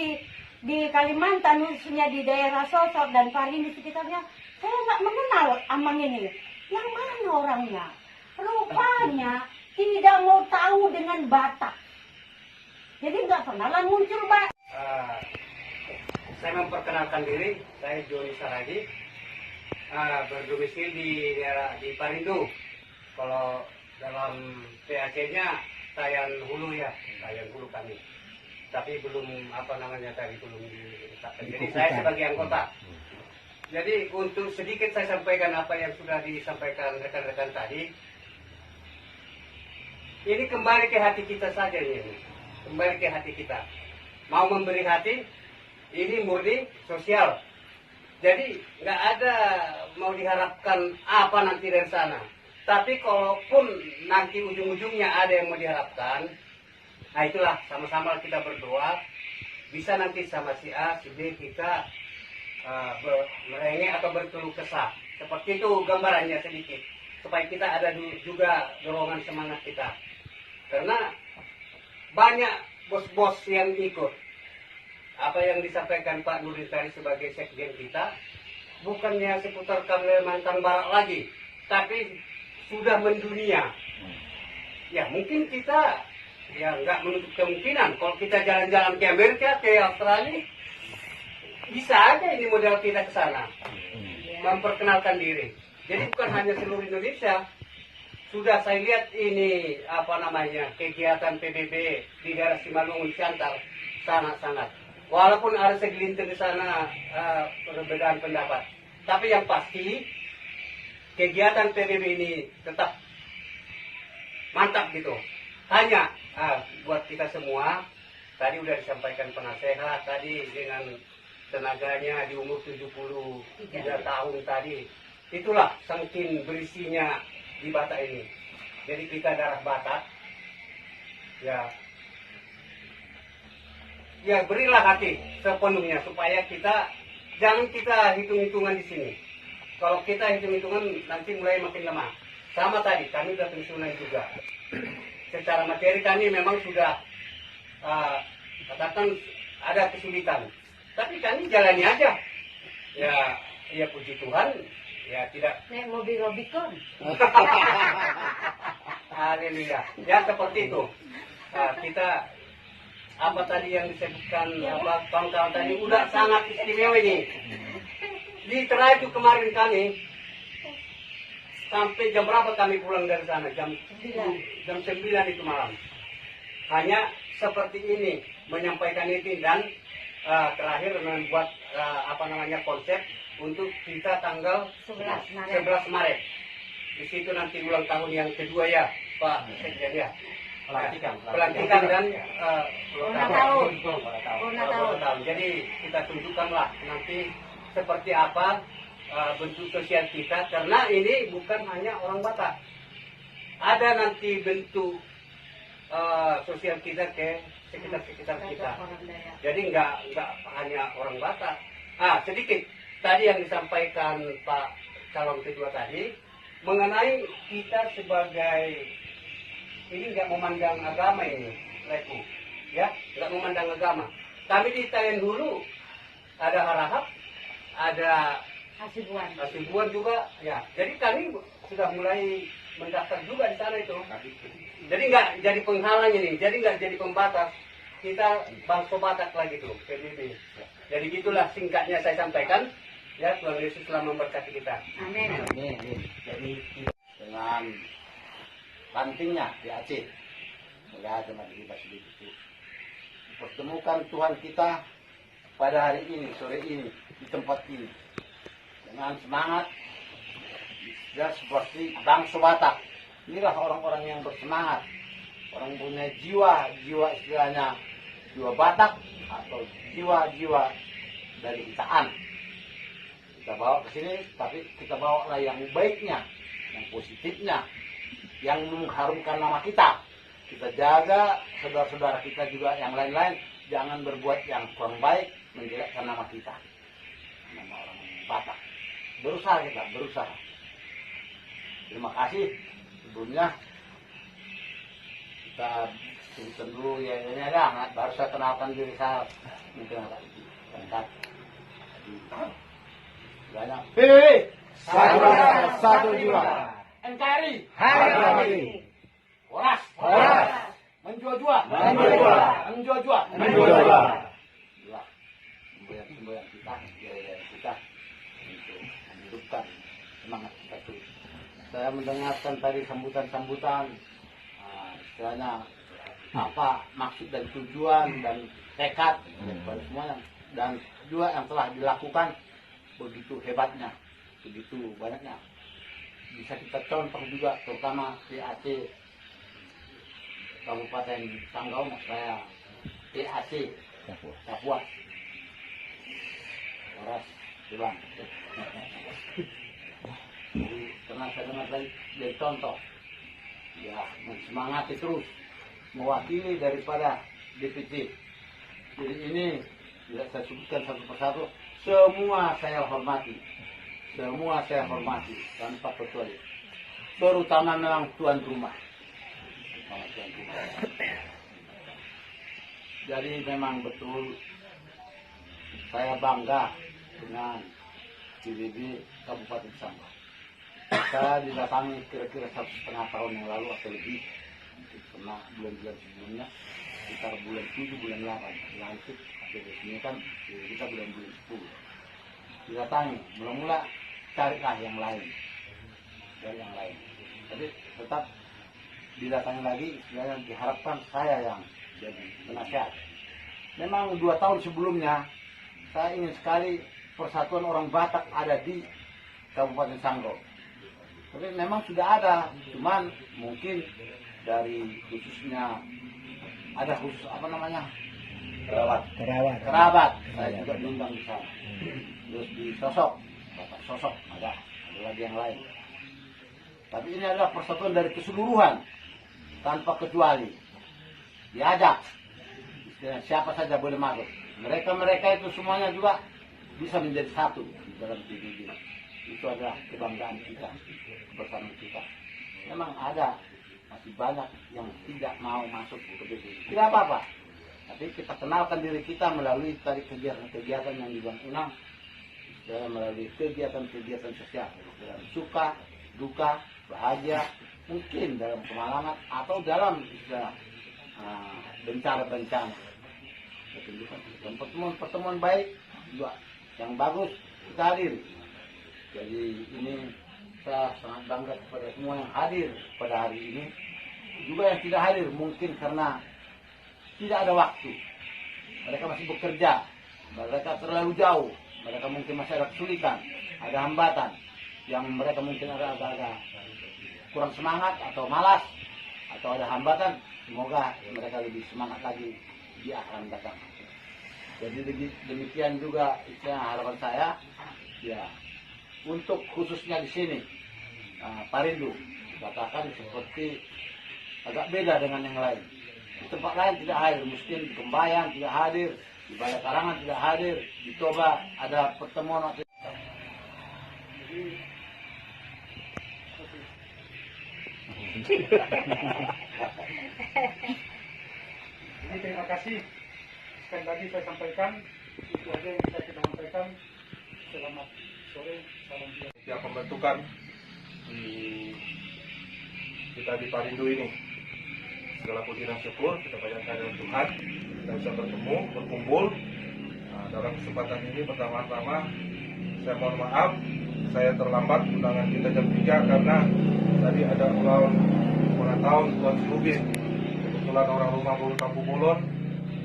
di Kalimantan, khususnya di daerah Sosok dan Parindu sekitarnya. Saya nggak mengenal Amang ini. Yang mana orangnya? Rupanya tidak mau tahu dengan Batak. Jadi nggak pernah muncul Pak. Saya memperkenalkan diri, saya Joni Saradi, berdomisili di daerah di Parindu. Kalau dalam PAC-nya Tayan Hulu ya, Tayan Hulu kami. Tapi belum belum ditetapkan. Jadi saya sebagai anggota. Jadi untuk sedikit saya sampaikan apa yang sudah disampaikan rekan-rekan tadi. Ini kembali ke hati kita saja ini. Kembali ke hati kita. Mau memberi hati, ini murni sosial. Jadi nggak ada mau diharapkan apa nanti dari sana. Tapi kalaupun nanti ujung-ujungnya ada yang mau diharapkan, nah itulah sama-sama kita berdoa. Bisa nanti sama si A, si B kita merengek atau berkeluh kesah. Seperti itu gambarannya sedikit. Supaya kita ada juga dorongan semangat kita. Karena banyak bos-bos yang ikut. Apa yang disampaikan Pak Nurdin tadi sebagai sekjen kita, bukannya seputar Kalimantan Barat lagi, tapi sudah mendunia. Ya mungkin kita ya nggak menutup kemungkinan kalau kita jalan-jalan ke Amerika, ke Australia, bisa aja ini model kita ke sana, memperkenalkan diri. Jadi bukan hanya seluruh Indonesia. Sudah saya lihat ini kegiatan PBB di daerah Simalungun, Siantar sangat-sangat. Walaupun ada segelintir di sana perbedaan pendapat, tapi yang pasti kegiatan PBB ini tetap mantap gitu. Hanya buat kita semua, tadi udah disampaikan penasehat tadi dengan tenaganya di umur 73 tahun tadi. Itulah saking berisinya di Batak ini. Jadi kita darah Batak, ya berilah hati sepenuhnya supaya jangan kita hitung-hitungan di sini. Kalau kita hitung-hitungan nanti mulai makin lemah. sama tadi kami sudah pensiunan juga. Secara materi kami memang sudah katakan ada kesulitan, tapi kami jalani aja. Ya puji Tuhan, ya tidak. Naik mobil Rubicon. Haleluya. Ya seperti itu. Kita apa tadi yang disebutkan apa kawan-kawan tadi udah sangat istimewa ini. Di terakhir itu kemarin kami sampai jam berapa kami pulang dari sana? Jam 9 itu malam. Hanya seperti ini menyampaikan itu dan terakhir membuat konsep untuk kita tanggal 11 Maret. Di situ nanti ulang tahun yang kedua ya, Pak Sekjen ya. Pelantikan dan ulang tahun. Jadi kita tunjukkanlah nanti seperti apa bentuk sosial kita, karena ini bukan hanya orang Batak. Ada nanti bentuk sosial kita ke sekitar kita. Jadi nggak hanya orang Batak. Sedikit tadi yang disampaikan Pak calon kedua tadi mengenai kita sebagai ini nggak memandang agama ini, Leku, ya nggak memandang agama. Kami di Tayan Hulu ada Harahap, ada Hasibuan juga, ya. Jadi kami sudah mulai mendaftar juga di sana itu. Jadi nggak jadi penghalang ini, jadi nggak jadi pembatas. Kita bangsa Batak lagi tuh, PBB. Jadi gitulah singkatnya saya sampaikan. Ya, Tuhan Yesus telah memberkati kita. Amin. Jadi dengan lantingnya di Aceh, melihat jemaat kita sedikit pertemukan Tuhan kita pada hari ini, sore ini, di tempat ini dengan semangat ya seperti bangsa Batak. Inilah orang-orang yang bersemangat, orang punya jiwa istilahnya jiwa Batak atau jiwa dari Itaan. Kita bawa ke sini, tapi kita bawa lah yang baiknya, yang positifnya, yang mengharumkan nama kita. Kita jaga saudara-saudara kita juga yang lain-lain, jangan berbuat yang kurang baik, menjelekkan nama kita, nama orang Batak. Berusaha. Terima kasih. Sebelumnya kita sebutkan dulu ya ini ada, baru saya kenalkan diri saya mungkin agak lengkap. Banyak. PBB satu jiwa. NKRI Hari. Horas. Menjua-jua. Menjua-jua. Itulah semboyan kita, kita untuk menghidupkan semangat kita terus. Saya mendengarkan tadi sambutan-sambutan, istilahnya apa maksud dan tujuan dan tekad pada semuanya, dan juga yang telah dilakukan begitu hebatnya, begitu banyaknya. Bisa kita contoh juga, terutama di Aceh, Kabupaten Sanggau, saya di Aceh, Papua, Horas, Tulang. Jadi karena saya dengar dari contoh, ya mensemangati terus, mewakili daripada DPC. Jadi ini tidak saya sebutkan satu persatu, semua saya hormati tanpa kecuali, terutama memang tuan rumah. Jadi memang betul saya bangga dengan PBB Kabupaten Sanggau. Saya didatangi kira-kira 1,5 tahun yang lalu atau lebih, pernah bulan-bulan sebelumnya, sekitar bulan 7, bulan 8, lanjut ini kan kita bulan-bulan 10. Didatangi, mula-mula carilah yang lain, tapi tetap didatangi lagi, istilahnya diharapkan saya yang jadi penasihat. Memang 2 tahun sebelumnya saya ingin sekali persatuan orang Batak ada di Kabupaten Sanggau, tapi memang sudah ada, cuman mungkin dari khususnya ada khusus kerabat saya juga diundang di sana. Terus di Batak Sosok ada lagi yang lain. Tapi ini adalah persatuan dari keseluruhan tanpa kecuali. Diajak, siapa saja boleh masuk. Mereka itu semuanya juga bisa menjadi satu di dalam PBB. Itu adalah kebanggaan kita, kebersamaan kita. memang ada masih banyak yang tidak mau masuk ke PBB. Tidak apa-apa. Tapi kita kenalkan diri kita melalui tadi kegiatan-kegiatan yang dibangun melalui kegiatan-kegiatan sosial, dalam suka, duka, bahagia, mungkin dalam kemalangan atau dalam bencana-bencana. Dan pertemuan baik juga yang bagus kita hadir. Jadi ini saya sangat bangga kepada semua yang hadir pada hari ini. Juga yang tidak hadir mungkin karena tidak ada waktu. Mereka masih bekerja, mereka terlalu jauh, mereka mungkin masih ada kesulitan, ada hambatan yang mereka mungkin agak-agak kurang semangat atau malas atau ada hambatan. Semoga mereka lebih semangat lagi di akan datang. Jadi demikian juga harapan saya, ya untuk khususnya di sini Parindo katakan seperti agak beda dengan yang lain. Di tempat lain tidak hadir, mungkin di Kembayan tidak hadir, di Balai Karangan tidak hadir, di Toba ada pertemuan waktu. Jadi terima kasih. Sekali lagi saya sampaikan, itu aja yang bisa kita sampaikan. Selamat sore, salam sejahtera. Yang pembentukan kita di Parindo ini. Segala puji dan syukur kita panjatkan kepada Tuhan, kita bisa bertemu, berkumpul. Dalam kesempatan ini pertama-tama saya mohon maaf, saya terlambat undangan kita jam 3 karena tadi ada ulang tahun Tuan Subin. Kebetulan orang rumah Kampung Bolon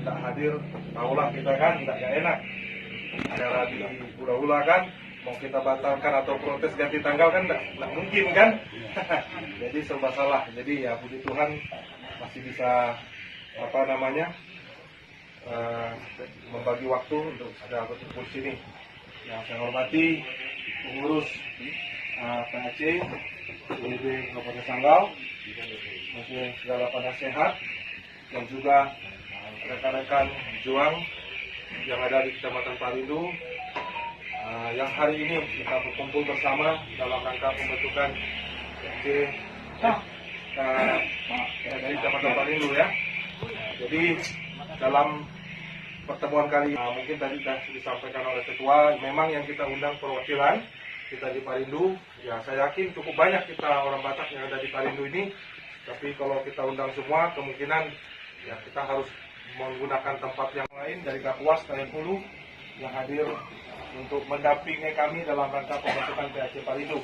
tidak hadir, tahulah kita kan tidak enak. Acara di Ula-Ula kan mau kita batalkan atau protes ganti tanggal kan tidak mungkin kan. Jadi serba salah. Jadi ya puji Tuhan masih bisa membagi waktu untuk ada berkumpul sini. Yang saya hormati pengurus PAC PBB Kabupaten Sanggau, mungkin segala pada sehat, dan juga rekan-rekan juang yang ada di Kecamatan Parindo yang hari ini kita berkumpul bersama dalam rangka pembentukan dari Kecamatan Parindo ya. Jadi dalam pertemuan kali mungkin tadi sudah disampaikan oleh ketua, memang yang kita undang perwakilan kita di Parindo, ya saya yakin cukup banyak kita orang Batak yang ada di Parindo ini. Tapi kalau kita undang semua, kemungkinan ya kita harus menggunakan tempat yang lain dari Kapuas, Kayan Hulu yang hadir untuk mendampingi kami dalam rangka pembentukan PAC Parindo.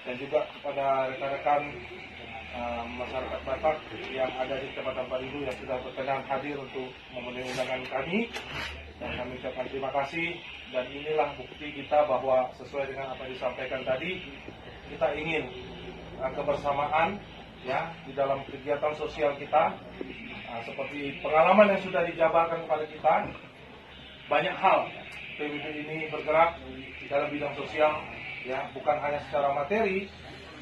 Dan juga kepada rekan-rekan masyarakat Batak yang ada di Kecamatan Parindo yang sudah berkenan hadir untuk memenuhi undangan kami, dan kami ucapkan terima kasih. Dan inilah bukti kita bahwa sesuai dengan apa yang disampaikan tadi, kita ingin kebersamaan ya di dalam kegiatan sosial kita. Seperti pengalaman yang sudah dijabarkan kepada kita, banyak hal PBB ini bergerak di dalam bidang sosial, ya bukan hanya secara materi,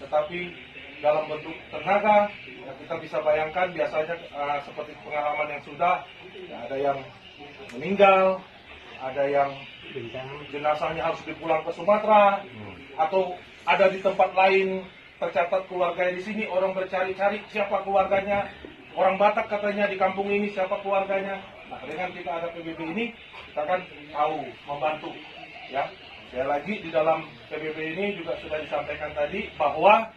tetapi dalam bentuk tenaga. Ya, kita bisa bayangkan biasanya seperti pengalaman yang sudah, ya, ada yang meninggal, ada yang jenazahnya harus dipulang ke Sumatera, atau ada di tempat lain tercatat keluarganya di sini, orang bercari-cari siapa keluarganya. Orang Batak katanya di kampung ini siapa keluarganya. Nah, dengan kita ada PBB ini, kita kan tahu, membantu. Ya, sekali lagi di dalam PBB ini juga sudah disampaikan tadi bahwa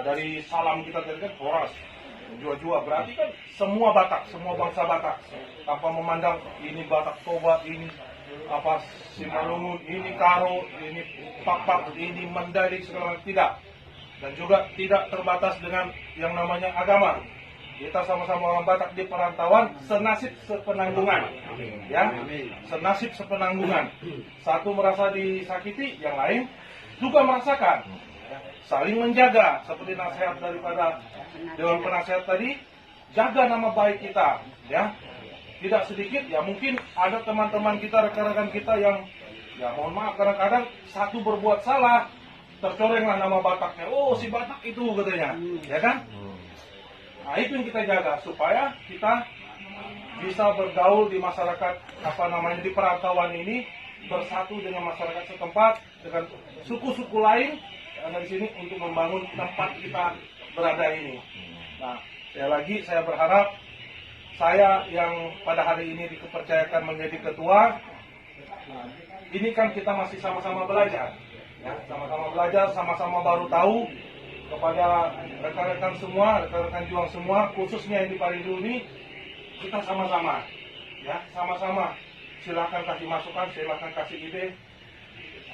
dari salam kita tadi kan Horas, jua-jua berarti kan semua Batak, semua bangsa Batak, tanpa memandang ini Batak Toba, ini apa Simalungun, ini Karo, ini Pak, ini Mandailing, segala macam, tidak. Dan juga tidak terbatas dengan yang namanya agama. Kita sama-sama orang Batak di perantauan, senasib sepenanggungan, ya, senasib sepenanggungan. Satu merasa disakiti, yang lain juga merasakan. Saling menjaga, seperti nasihat daripada Dewan Penasehat tadi, jaga nama baik kita, ya. Tidak sedikit, ya mungkin ada teman-teman kita, rekan-rekan kita yang, ya mohon maaf, kadang-kadang satu berbuat salah, tercorenglah nama Bataknya. Oh, si Batak itu katanya, ya kan? Nah, itu yang kita jaga supaya kita bisa bergaul di masyarakat di perantauan ini, bersatu dengan masyarakat setempat, dengan suku-suku lain, ada di sini untuk membangun tempat kita berada ini. Nah, sekali lagi saya berharap saya yang pada hari ini dipercayakan menjadi ketua, nah, ini kan kita masih sama-sama belajar, ya, sama-sama belajar, sama-sama baru tahu. Kepada rekan-rekan semua, rekan-rekan juang semua, khususnya yang di Parindo ini, kita sama-sama, ya, sama-sama. Silakan kasih masukan, silakan kasih ide.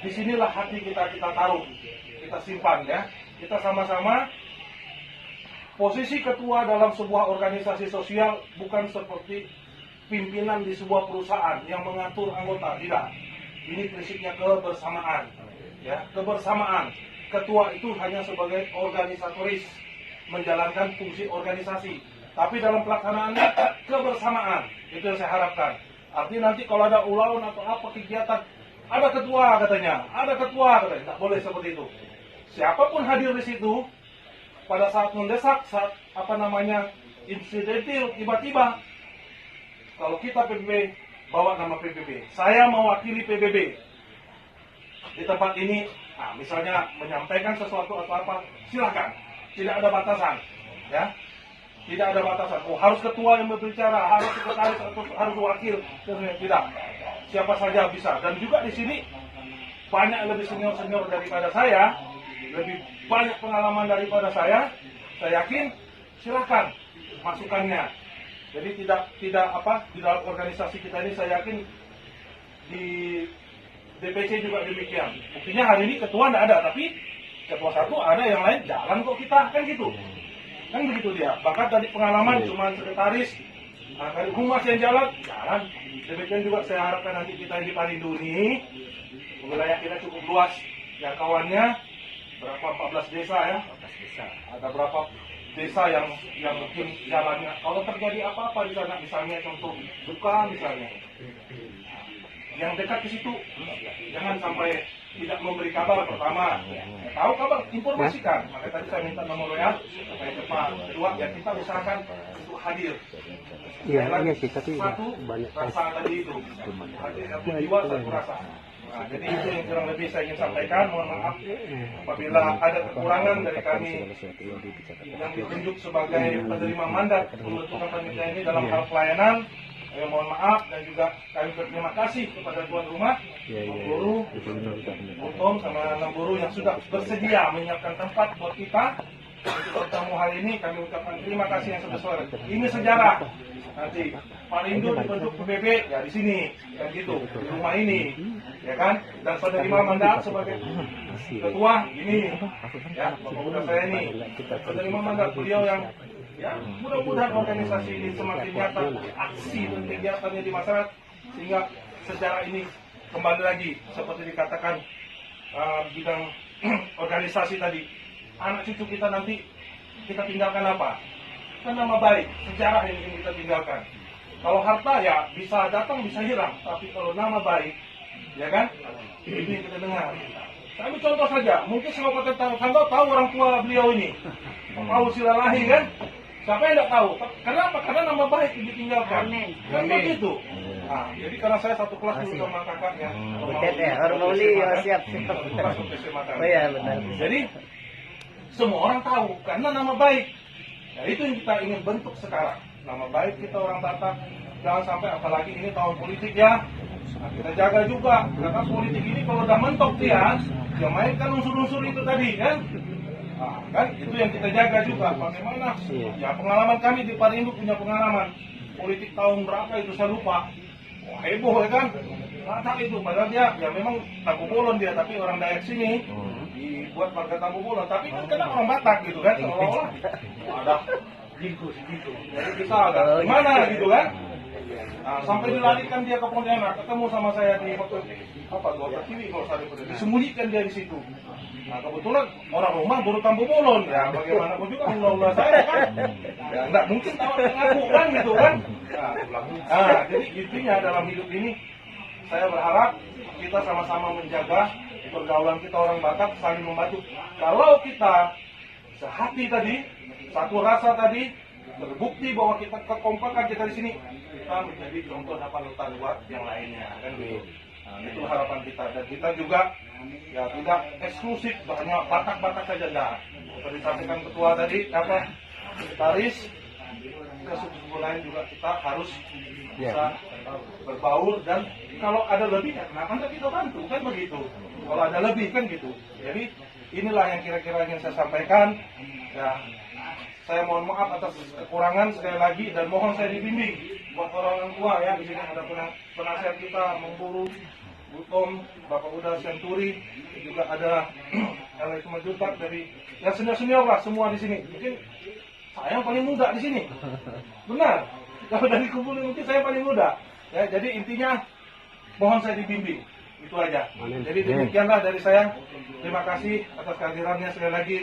Disinilah hati kita taruh, kita simpan, ya. Kita sama-sama. Posisi ketua dalam sebuah organisasi sosial bukan seperti pimpinan di sebuah perusahaan yang mengatur anggota, tidak. Ini prinsipnya kebersamaan, ya, kebersamaan. Ketua itu hanya sebagai organisatoris, menjalankan fungsi organisasi. Tapi dalam pelaksanaannya kebersamaan, itu yang saya harapkan. Artinya nanti kalau ada ulauan atau apa kegiatan, ada ketua katanya, tidak boleh seperti itu. Siapapun hadir di situ, pada saat mendesak, saat insidentil, tiba-tiba, kalau kita PBB, bawa nama PBB. Saya mewakili PBB di tempat ini. Nah, misalnya menyampaikan sesuatu atau apa, silakan. Tidak ada batasan, ya. Tidak ada batasan. Oh, harus ketua yang berbicara, harus sekretaris atau harus wakil, tidak. Siapa saja bisa. Dan juga di sini banyak yang lebih senior daripada saya, lebih banyak pengalaman daripada saya. Saya yakin, silakan masukannya. Jadi tidak di dalam organisasi kita ini saya yakin di DPC juga demikian. Buktinya hari ini ketua tidak ada, tapi ketua satu ada, yang lain jalan kok kita, kan gitu. Kan begitu dia. Bahkan tadi pengalaman cuma sekretaris, dari humas yang jalan. Demikian juga saya harapkan nanti kita di Parindo ini, wilayah kita cukup luas jangkauannya, berapa 14 desa ya. Ada berapa desa yang mungkin jalannya. Kalau terjadi apa-apa di sana, misalnya contoh duka misalnya. Yang dekat ke situ, jangan sampai tidak memberi kabar pertama. Tahu kabar, informasikan. Maka tadi saya minta nomor WA supaya cepat. Kedua, ya kita usahakan untuk hadir. Iya sih, tapi satu banyak rasa tadi itu. Hadir satu jiwa, satu rasa. Nah, jadi itu yang kurang lebih saya ingin sampaikan. Mohon maaf apabila ada kekurangan dari kami yang ditunjuk sebagai penerima mandat pembentukan panitia ini dalam hal pelayanan. Mohon maaf, dan juga kami berterima kasih kepada tuan rumah, guru, Tom sama 6 guru yang sudah bersedia menyiapkan tempat buat kita untuk bertemu hari ini. Kami ucapkan terima kasih yang sebesar. Ini sejarah. Nanti Parindo dibentuk PBB ya di sini, kan gitu, di rumah ini, ya kan. Dan penerima mandat sebagai ketua ini, ya, Bapak Muda saya ini, penerima mandat beliau yang, ya, mudah-mudahan organisasi ini semakin nyata aksi dan kegiatannya di masyarakat, sehingga sejarah ini kembali lagi seperti dikatakan bidang organisasi tadi. Anak cucu kita nanti kita tinggalkan apa? Kan nama baik, sejarah yang ingin kita tinggalkan. Kalau harta ya bisa datang bisa hilang, tapi kalau nama baik, ya kan? Itu yang kita dengar. Saya ambil contoh saja, mungkin Kabupaten Tangga tahu orang tua beliau ini, Pak Silalahi kan? Siapa yang tidak tahu? Kenapa? Karena nama baik yang ditinggalkan. Kan begitu. Nah, jadi karena saya satu kelas dulu sama kakaknya. Siap. Oh iya benar. Jadi semua orang tahu karena nama baik. Nah, itu yang kita ingin bentuk sekarang. Nama baik kita orang Batak. Jangan sampai apalagi ini tahun politik ya. Nah, kita jaga juga. Karena politik ini kalau udah mentok dia mainkan unsur-unsur itu tadi kan. Nah, kan itu yang kita jaga juga. Bagaimana? Ya pengalaman kami di Parindo punya pengalaman politik tahun berapa itu saya lupa. Wah, heboh ya kan? Batak itu padahal dia ya memang Tampu Bolon dia, tapi orang Dayak sini dibuat warga Tampu Bolon, tapi kan kena orang Batak gitu kan, seolah-olah ada gitu. Jadi kita agak gimana gitu kan? Nah, sampai dilarikan dia ke Pontianak, ketemu sama saya di Golkar TV kalau saya disembunyikan dia di situ. Nah, kebetulan orang rumah baru Tampu Bolon, ya bagaimanapun juga ulah-ulah saya kan, ya nggak mungkin tahu ngaku kan gitu kan. Nah, jadi intinya dalam hidup ini saya berharap kita sama-sama menjaga pergaulan kita orang Batak, saling membantu. Kalau kita sehati tadi, satu rasa tadi, terbukti bahwa kita kekompakan kita di sini, kita menjadi contoh panutan buat yang lainnya kan gitu. Nah, itu harapan kita, dan kita juga ya tidak eksklusif hanya Batak-Batak saja, enggak. Seperti disampaikan ketua tadi, sekretaris, ke suku-suku lain juga kita harus bisa berbaur, dan kalau ada lebih ya kenapa enggak kita bantu, kan begitu. Kalau ada lebih kan gitu. Jadi inilah yang kira-kira ingin saya sampaikan. Ya, saya mohon maaf atas kekurangan sekali lagi, dan mohon saya dibimbing buat orang tua ya. Di sini ada penasihat kita, Memburu, Butom, Bapak Uda Senturi, juga ada Alex Majutak dari yang senior-senior lah semua di sini. Mungkin saya yang paling muda di sini. Benar. Kalau dari kumpul mungkin saya paling muda. Ya, jadi intinya mohon saya dibimbing. Itu aja. Jadi demikianlah dari saya. Terima kasih atas kehadirannya sekali lagi.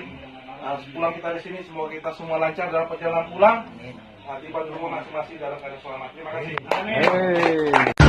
Pulang kita di sini, semoga kita semua lancar dalam perjalanan pulang. Tiba di rumah masing-masing dalam keadaan selamat. Terima kasih. Amin.